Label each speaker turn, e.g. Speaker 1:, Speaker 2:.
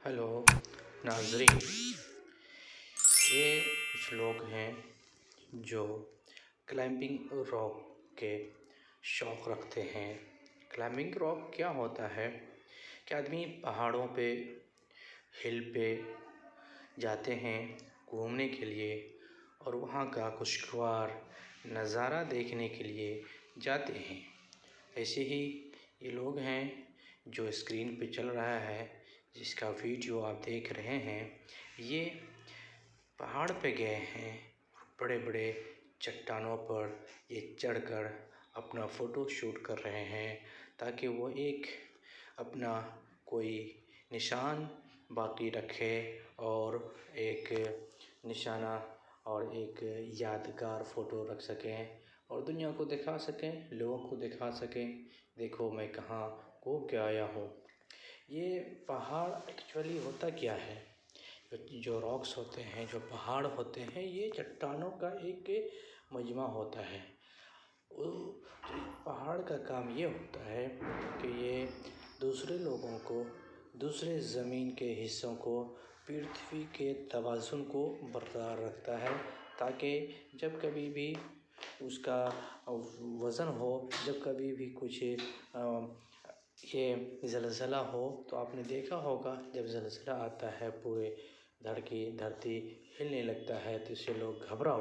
Speaker 1: Hello नाजरीन, ये कुछ लोग हैं जो क्लाइंबिंग रॉक के शौक़ रखते हैं। क्लाइंबिंग रॉक क्या होता है कि आदमी पहाड़ों पे, हिल पे जाते हैं घूमने के लिए और वहाँ का खुशगवार नज़ारा देखने के लिए जाते हैं। ऐसे ही ये लोग हैं जो स्क्रीन पे चल रहा है, जिसका वीडियो आप देख रहे हैं। ये पहाड़ पे गए हैं, बड़े बड़े चट्टानों पर ये चढ़कर अपना फ़ोटो शूट कर रहे हैं, ताकि वो एक अपना कोई निशान बाकी रखे और एक निशाना और एक यादगार फ़ोटो रख सकें और दुनिया को दिखा सकें, लोगों को दिखा सकें, देखो मैं कहाँ घूम के आया हूँ। ये पहाड़ एक्चुअली होता क्या है, जो रॉक्स होते हैं, जो पहाड़ होते हैं, ये चट्टानों का एक मजमा होता है। पहाड़ का काम ये होता है कि ये दूसरे लोगों को, दूसरे ज़मीन के हिस्सों को, पृथ्वी के तवाज़ुन को बरकरार रखता है, ताकि जब कभी भी उसका वज़न हो, जब कभी भी कुछ ये ज़लज़ला हो, तो आपने देखा होगा जब ज़लज़ला आता है पूरे धरती हिलने लगता है तो इससे लोग घबरा उठते हैं।